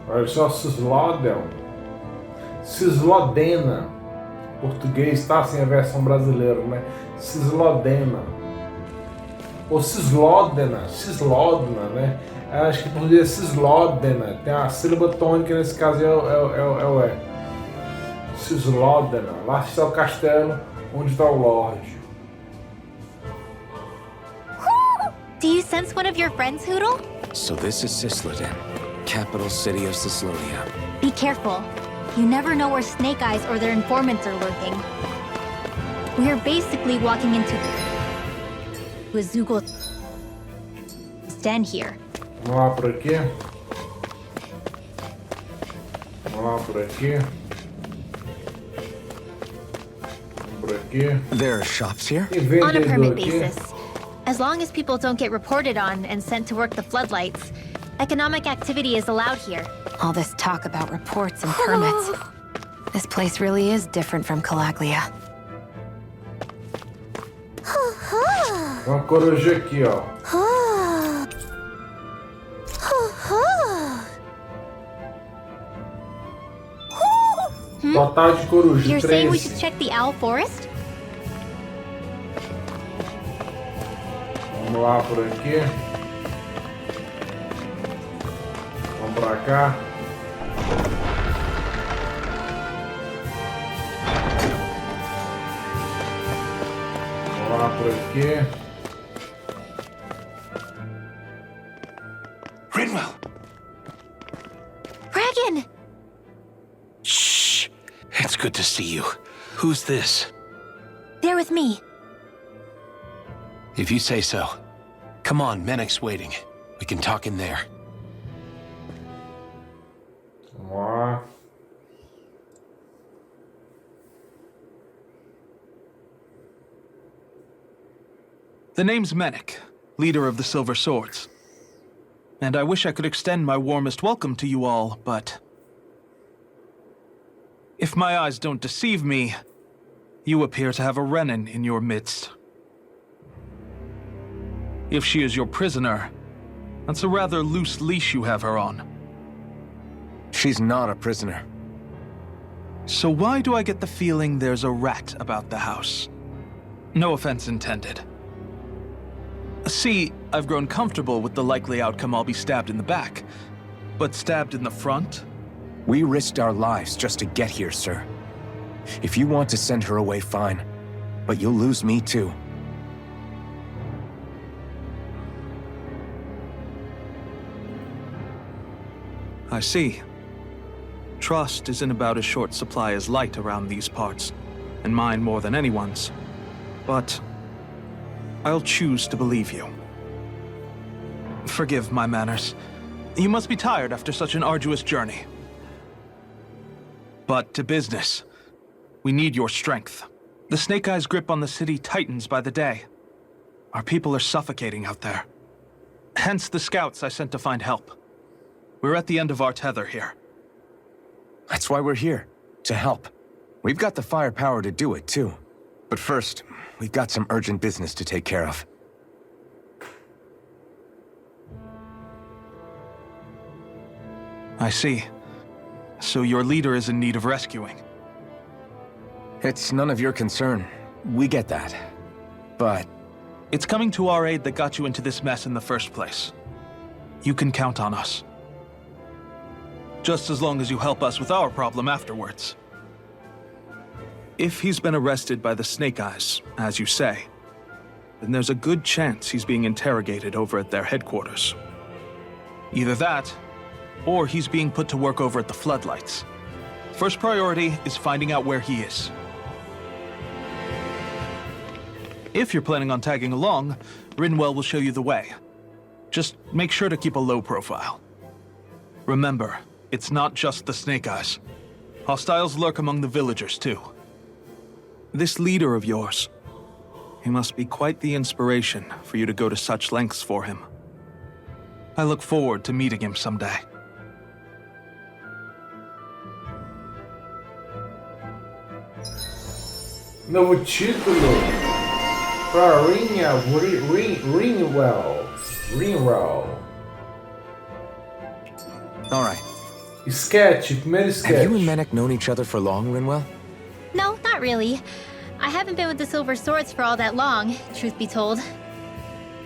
Olha só, Cislódena. Cislódena. Português tá sem a versão brasileira, né? Cislódena. Ou Cislódena. Cislódena, né? Acho que em português é Cislódena. Tem a sílaba tônica, nesse caso é o E. Cislódena. Lá está o castelo onde está o Lorde. Do you sense one of your friends, Hoodle? So this is Cislódena, capital city of Cyslodia. Be careful. You never know where Snake Eyes or their informants are lurking. We are basically walking into a Zugol's den here. Vamos lá por aqui. Vamos lá por aqui. Vamos por aqui. There are shops here? E On a vendedor permit aqui. basis. As long as people don't get reported on and sent to work the floodlights, economic activity is allowed here. All this talk about reports and permits. This place really is different from Calaglia. Uma coruja aqui, ó. Total de coruja, You're saying we should 13. check the owl forest? Vamos lá por aqui. Vamos pra cá. Vamos lá por aqui. Rinwell! Dragon! Shh! It's good to see you. Who's this? They're with me. If you say so. Come on, Menek's waiting. We can talk in there. Vamos lá. The name's Menek, leader of the Silver Swords. And I wish I could extend my warmest welcome to you all, but... if my eyes don't deceive me, you appear to have a Renin in your midst. If she is your prisoner, that's a rather loose leash you have her on. She's not a prisoner. So why do I get the feeling there's a rat about the house? No offense intended. See, I've grown comfortable with the likely outcome I'll be stabbed in the back. But stabbed in the front? We risked our lives just to get here, sir. If you want to send her away, fine. But you'll lose me too. I see. Trust isn't about as short supply as light around these parts, and mine more than anyone's. But I'll choose to believe you. Forgive my manners. You must be tired after such an arduous journey. But to business. We need your strength. The Snake Eyes' grip on the city tightens by the day. Our people are suffocating out there. Hence the scouts I sent to find help. We're at the end of our tether here. That's why we're here. To help. We've got the firepower to do it, too. But first, we've got some urgent business to take care of. I see. So your leader is in need of rescuing. It's none of your concern. We get that. But It's coming to our aid that got you into this mess in the first place. You can count on us. Just as long as you help us with our problem afterwards. If he's been arrested by the Snake Eyes, as you say, then there's a good chance he's being interrogated over at their headquarters. Either that, or he's being put to work over at the Floodlights. First priority is finding out where he is. If you're planning on tagging along, Rinwell will show you the way. Just make sure to keep a low profile. Remember, it's not just the Snake Eyes. Hostiles lurk among the villagers, too. This leader of yours, he must be quite the inspiration for you to go to such lengths for him. I look forward to meeting him someday. Novo título para Rinwell. all right. Sketch, primeiro Have sketch. you and Menek known each other for long, Rinwell? No, not really. I haven't been with the Silver Swords for all that long, truth be told.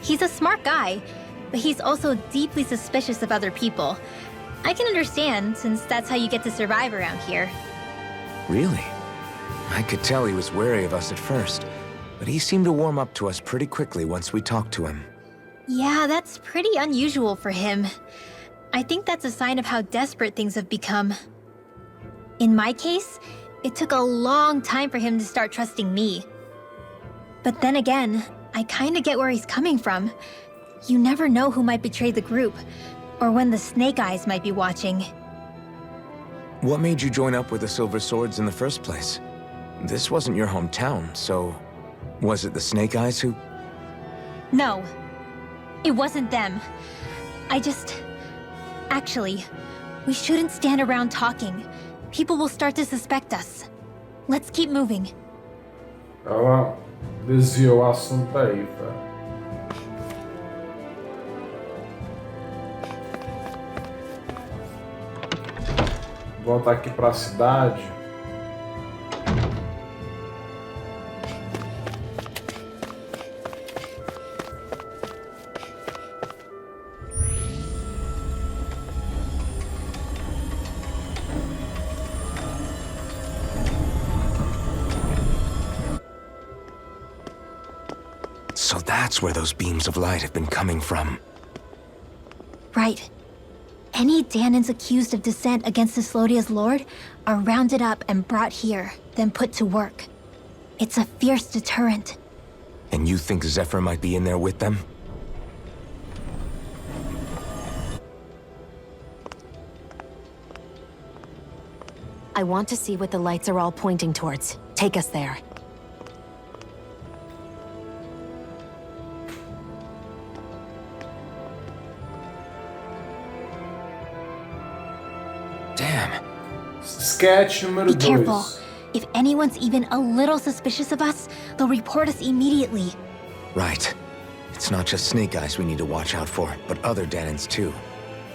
He's a smart guy, but he's also deeply suspicious of other people. I can understand, since that's how you get to survive around here. Really? I could tell he was wary of us at first, but he seemed to warm up to us pretty quickly once we talked to him. Yeah, that's pretty unusual for him. I think that's a sign of how desperate things have become. In my case, it took a long time for him to start trusting me. But then again, I kinda get where he's coming from. You never know who might betray the group, or when the Snake Eyes might be watching. What made you join up with the Silver Swords in the first place? This wasn't your hometown, so... was it the Snake Eyes who... No, it wasn't them. Actually, we shouldn't stand around talking. People will start to suspect us. Let's keep moving. Ela desviou o assunto aí, tá? Voltar aqui pra cidade. So that's where those beams of light have been coming from. Right. Any Danans accused of dissent against Cislodia's lord are rounded up and brought here, then put to work. It's a fierce deterrent. And you think Zephyr might be in there with them? I want to see what the lights are all pointing towards. Take us there. Damn. Sketch número Be 2. careful. If anyone's even a little suspicious of us, they'll report us immediately. Right. It's not just Snake Eyes we need to watch out for, but other Danans too.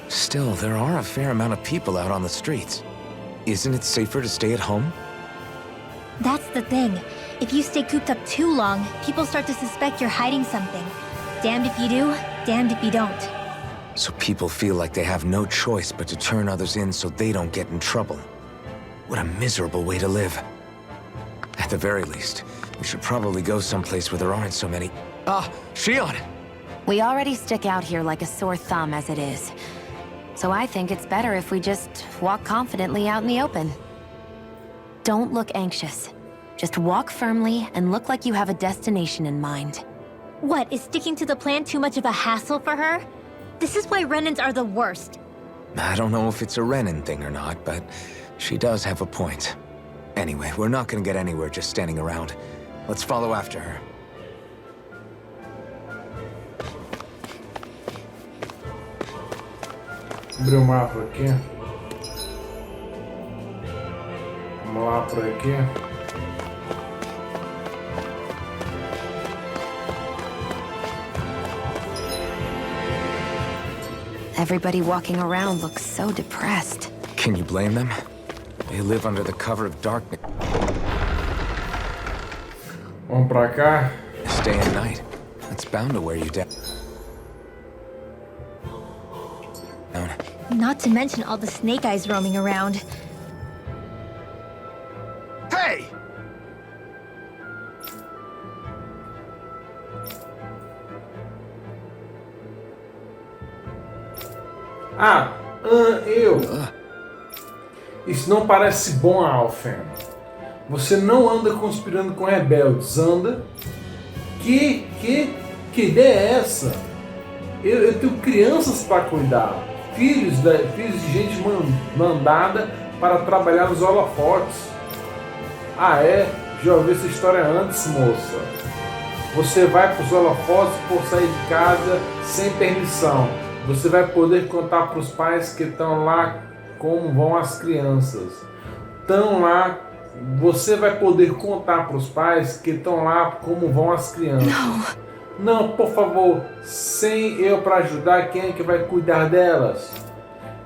Still, there are a fair amount of people out on the streets. Isn't it safer to stay at home? That's the thing. If you stay cooped up too long, people start to suspect you're hiding something. Damned if you do, damned if you don't. So people feel like they have no choice but to turn others in so they don't get in trouble. What a miserable way to live. At the very least, we should probably go someplace where there aren't so many... Ah, Shion! We already stick out here like a sore thumb as it is. So I think it's better if we just walk confidently out in the open. Don't look anxious. Just walk firmly and look like you have a destination in mind. What, is sticking to the plan too much of a hassle for her? This is why Renans are the worst. I don't know if it's a Renan thing or not, but she does have a point. Anyway, we're not gonna get anywhere just standing around. Let's follow after her. Abrir o mapa aqui. Vamos lá por aqui. Everybody walking around looks so depressed. Can you blame them? They live under the cover of darkness. Vamos pra cá. Stay at night. That's bound to wear you down. Not to mention all the Snake Eyes roaming around. Hey! Isso não parece bom, Alfen. Você não anda conspirando com rebeldes, anda. Que ideia é essa? Eu tenho crianças para cuidar, filhos de gente mandada para trabalhar nos holofotes. Ah é? Já ouvi essa história antes, moça. Você vai para os holofotes por sair de casa sem permissão. Você vai poder contar para os pais que estão lá como vão as crianças. Estão lá. Você vai poder contar para os pais que estão lá como vão as crianças. Não, por favor, sem eu para ajudar, quem é que vai cuidar delas?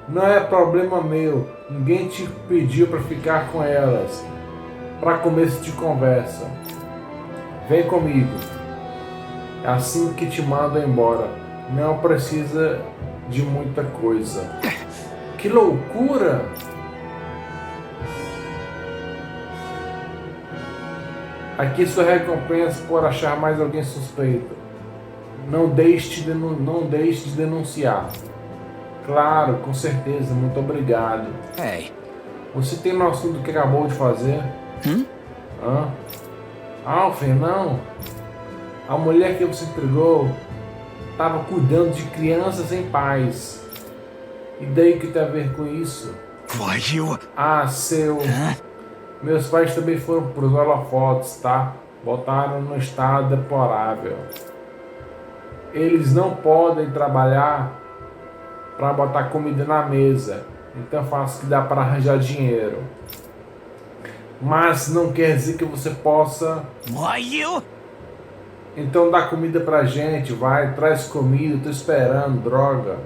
Não é problema meu. Ninguém te pediu para ficar com elas. Para começo de conversa. Vem comigo. É assim que te mando embora. Não precisa de muita coisa. Que loucura! Aqui sua recompensa por achar mais alguém suspeito. Não deixe de denunciar. Claro, com certeza, muito obrigado. Hey. Você tem noção do que acabou de fazer? Hã? Alfred, não. A mulher que você entregou estava cuidando de crianças em paz. E daí o que tem a ver com isso? Why you? Ah, seu... Meus pais também foram pros holofotes, tá? Botaram no estado deplorável. Eles não podem trabalhar para botar comida na mesa. Então faço o que dá para arranjar dinheiro. Mas não quer dizer que você possa... Why you? Então dá comida pra gente, vai, traz comida, tô esperando, droga.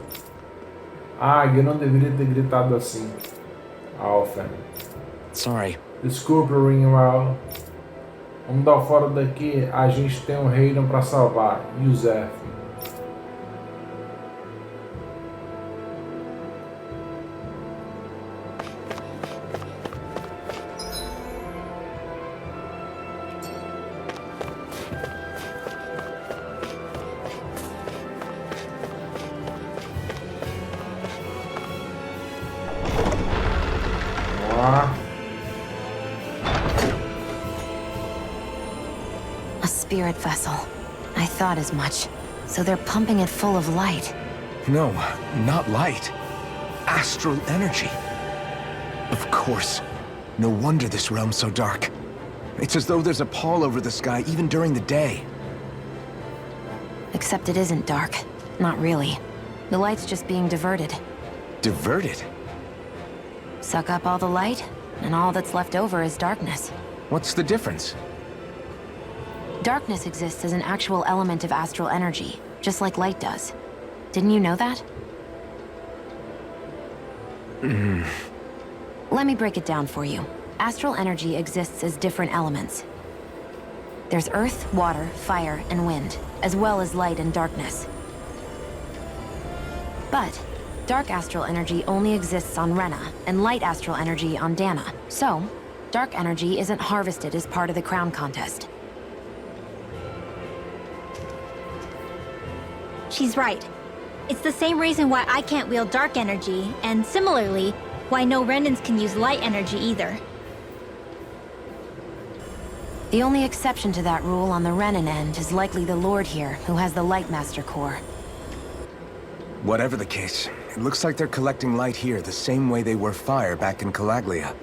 Ah, eu não deveria ter gritado assim. Alfred. Sorry. Desculpa, Ringwell. Vamos dar fora daqui, a gente tem um reino pra salvar. Yusef. A spirit vessel. I thought as much. So they're pumping it full of light. No, not light. Astral energy. Of course. No wonder this realm's so dark. It's as though there's a pall over the sky even during the day. Except it isn't dark. Not really. The light's just being diverted. Diverted? Suck up all the light, and all that's left over is darkness. What's the difference? Darkness exists as an actual element of astral energy, just like light does. Didn't you know that? Let me break it down for you. Astral energy exists as different elements. There's earth, water, fire, and wind, as well as light and darkness. But dark astral energy only exists on Rena, and light astral energy on Dana. So, dark energy isn't harvested as part of the crown contest. She's right. It's the same reason why I can't wield dark energy, and similarly, why no Renans can use light energy either. The only exception to that rule on the Renan end is likely the Lord here, who has the Light Master core. Whatever the case, it looks like they're collecting light here the same way they were fire back in Calaglia.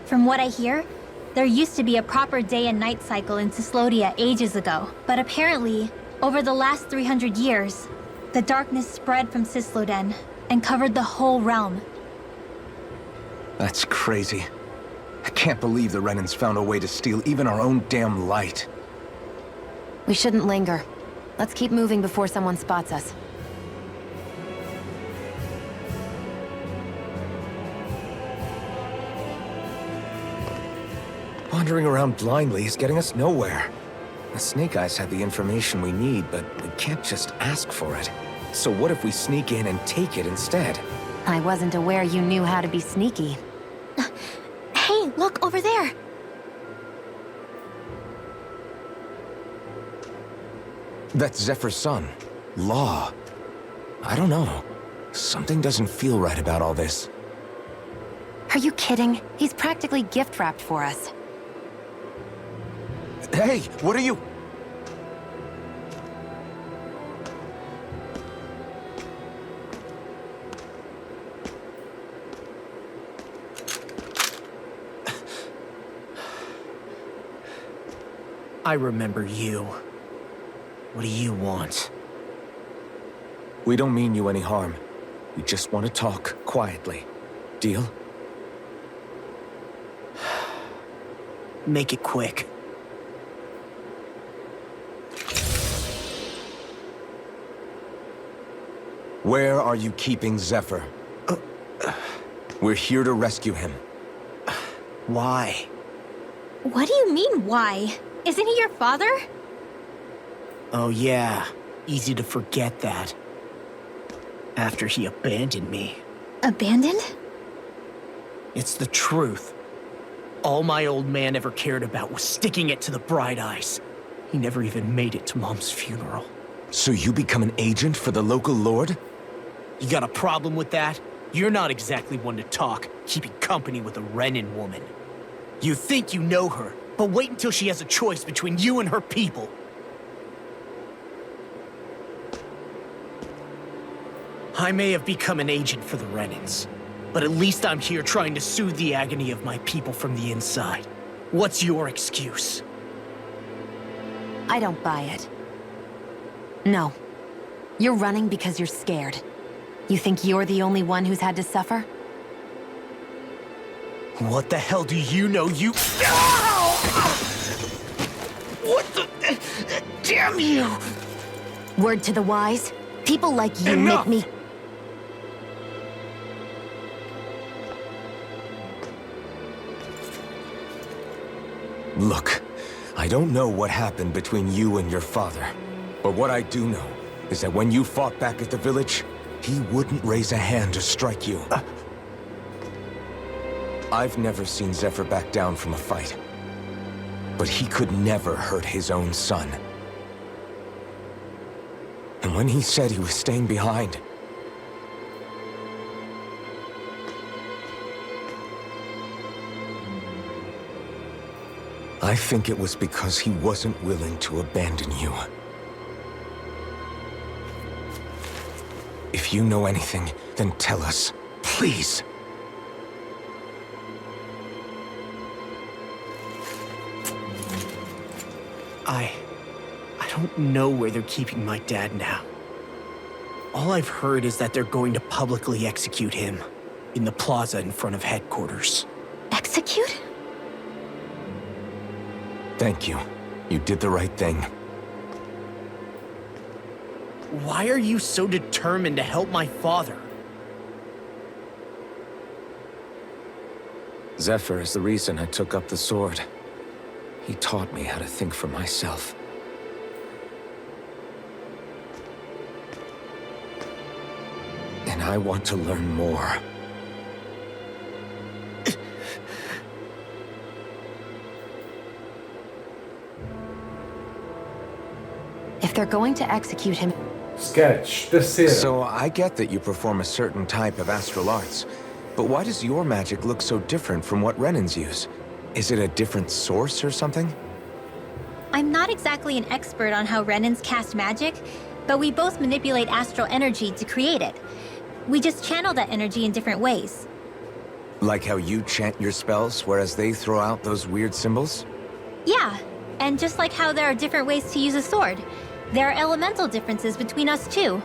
From what I hear, there used to be a proper day and night cycle in Cyslodia ages ago, but apparently, over the last 300 years, the darkness spread from Cislódena and covered the whole realm. That's crazy. I can't believe the Renans found a way to steal even our own damn light. We shouldn't linger. Let's keep moving before someone spots us. Wandering around blindly is getting us nowhere. The Snake Eyes have the information we need, but we can't just ask for it. So what if we sneak in and take it instead? I wasn't aware you knew how to be sneaky. Hey, look over there! That's Zephyr's son, Law. I don't know. Something doesn't feel right about all this. Are you kidding? He's practically gift-wrapped for us. Hey, what are you... I remember you. What do you want? We don't mean you any harm. We just want to talk quietly. Deal? Make it quick. Where are you keeping Zephyr? We're here to rescue him. Why? What do you mean, why? Isn't he your father? Oh yeah, easy to forget that. After he abandoned me. Abandoned? It's the truth. All my old man ever cared about was sticking it to the Bright Eyes. He never even made it to Mom's funeral. So you become an agent for the local lord? You got a problem with that? You're not exactly one to talk, keeping company with a Renan woman. You think you know her, but wait until she has a choice between you and her people. I may have become an agent for the Renans, but at least I'm here trying to soothe the agony of my people from the inside. What's your excuse? I don't buy it. No. You're running because you're scared. You think you're the only one who's had to suffer? What the hell do you know, you— What the— Damn you! Word to the wise, people like you Enough! make me— Look, I don't know what happened between you and your father. But what I do know is that when you fought back at the village, he wouldn't raise a hand to strike you. I've never seen Zephyr back down from a fight. But he could never hurt his own son. And when he said he was staying behind, I think it was because he wasn't willing to abandon you. If you know anything, then tell us, please. I don't know where they're keeping my dad now. All I've heard is that they're going to publicly execute him in the plaza in front of headquarters. Execute? Thank you. You did the right thing. Why are you so determined to help my father? Zephyr is the reason I took up the sword. He taught me how to think for myself. And I want to learn more. If they're going to execute him, Sketch, terceira. So I get that you perform a certain type of astral arts, but why does your magic look so different from what Renans use? Is it a different source or something? I'm not exactly an expert on how Renans cast magic, but we both manipulate astral energy to create it. We just channel that energy in different ways. Like how you chant your spells, whereas they throw out those weird symbols? Yeah, and just like how there are different ways to use a sword, there are elemental differences between us too.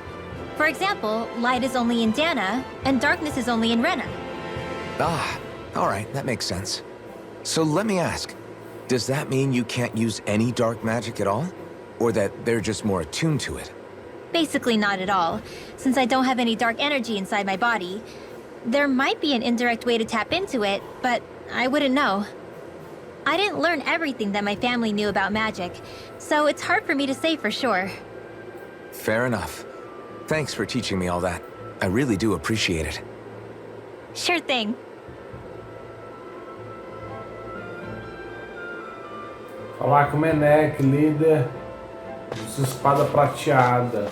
For example, light is only in Dana, and darkness is only in Rena. Ah, alright, that makes sense. So let me ask, does that mean you can't use any dark magic at all? Or that they're just more attuned to it? Basically not at all, since I don't have any dark energy inside my body. There might be an indirect way to tap into it, but I wouldn't know. I didn't learn everything that my family knew about magic, so it's hard for me to say for sure. Fair enough. Thanks for teaching me all that. I really do appreciate it. Sure thing. Falar com o Menek, líder de espada prateada.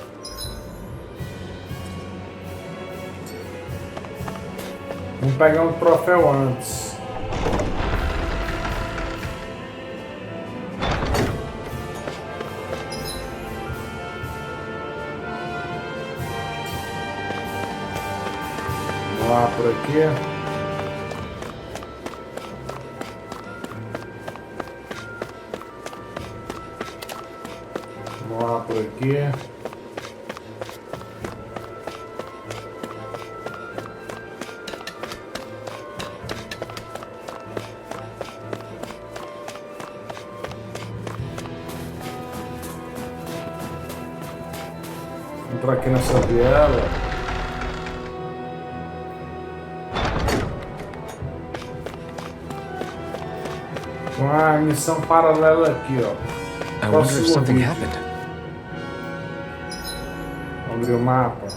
Vamos pegar um troféu antes. Vamos lá por aqui. Vamos lá por aqui. Entrar aqui nessa viela. Uma missão paralela aqui, ó. I wonder if Próximo something vídeo. happened. Vamos abrir o mapa.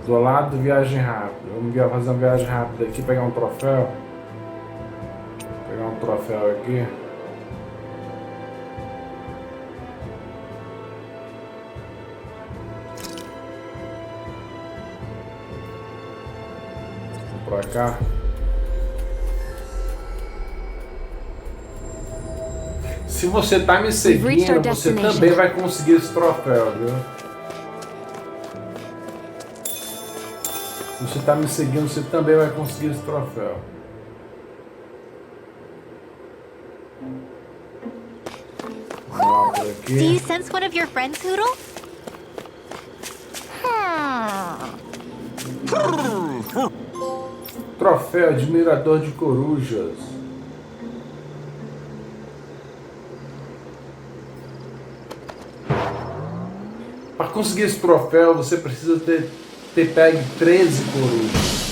Do lado, viagem rápida. Vamos fazer uma viagem rápida aqui, pegar um troféu. Pegar um troféu aqui. Vamos pra cá. Se você tá me seguindo, você também vai conseguir esse troféu, viu? Se você tá me seguindo, você também vai conseguir esse troféu. Vamos lá por Do you aqui. sense one of your friends, Hoodle? Troféu Admirador de Corujas. Para conseguir esse troféu, você precisa ter pego 13 corujas.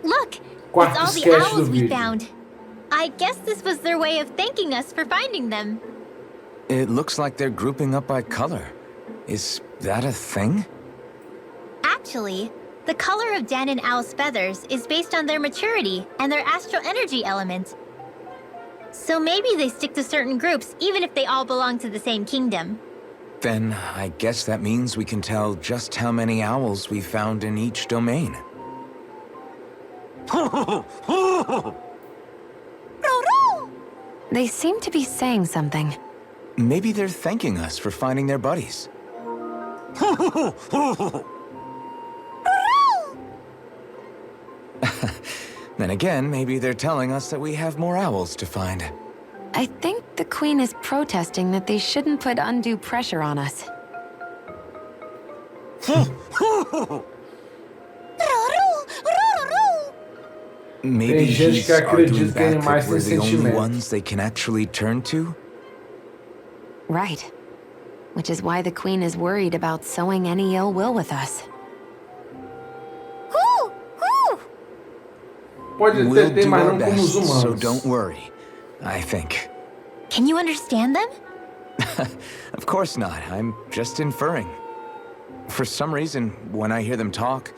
Look, it's Quarto all the sketch do owls we vídeo. found. I guess this was their way of thanking us for finding them. It looks like they're grouping up by color. Is that a thing? Actually, the color of Dan and Owl's feathers is based on their maturity and their astral energy element. So maybe they stick to certain groups even if they all belong to the same kingdom. Then I guess that means we can tell just how many owls we found in each domain. They seem to be saying something. Maybe they're thanking us for finding their buddies. Then again, maybe they're telling us that we have more owls to find. I think the Queen is protesting that they shouldn't put undue pressure on us. Maybe Tem gente he's que acredita arguing que back animais that we're têm the only sentimento. ones they can actually turn to? Right. Which is why the Queen is worried about sowing any ill will with us. Pode We'll ter, do mas our não como os best, humanos. so don't worry, I think. Can you understand them? Of course not, I'm just inferring. For some reason, when I hear them talk,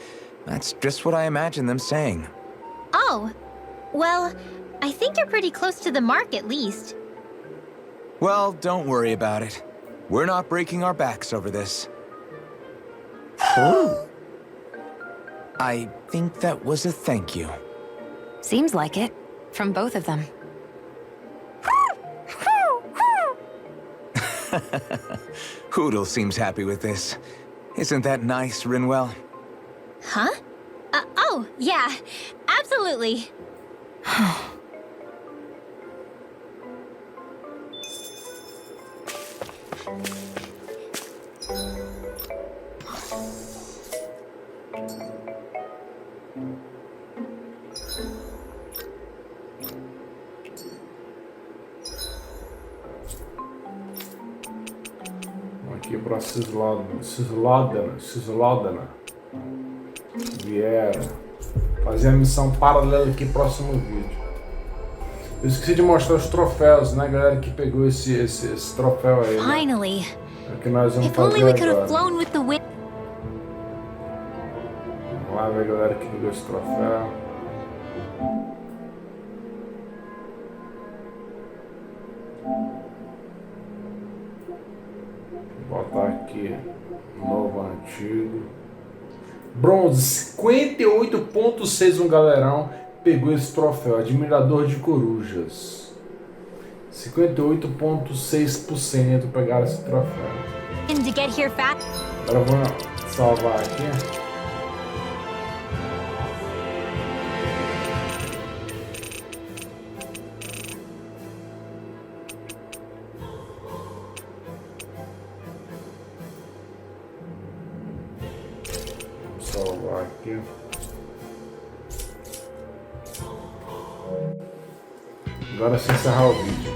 that's just what I imagine them saying. Oh, well, I think you're pretty close to the mark at least. Well, don't worry about it. We're not breaking our backs over this. I think that was a thank you. Seems like it. From both of them. Hoodle seems happy with this. Isn't that nice, Rinwell? Huh? Oh, yeah, absolutely. Aqui para Cislódena. Vieram. Fazer a missão paralela aqui próximo vídeo. Eu esqueci de mostrar os troféus, né, galera que pegou esse troféu aí. Né? Finally. É o que nós vamos If only fazer we could have agora. flown with the wind. Vamos lá ver a galera que pegou esse troféu. Vou botar aqui novo, antigo. Bronze 58.6, um galerão pegou esse troféu, admirador de corujas. 58.6% pegaram esse troféu. And to get here fast. Agora eu vou salvar aqui. Salvar aqui. Agora sim encerrar o vídeo.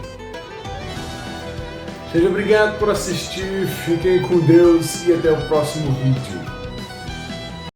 Seja obrigado por assistir, fiquem com Deus e até o próximo vídeo.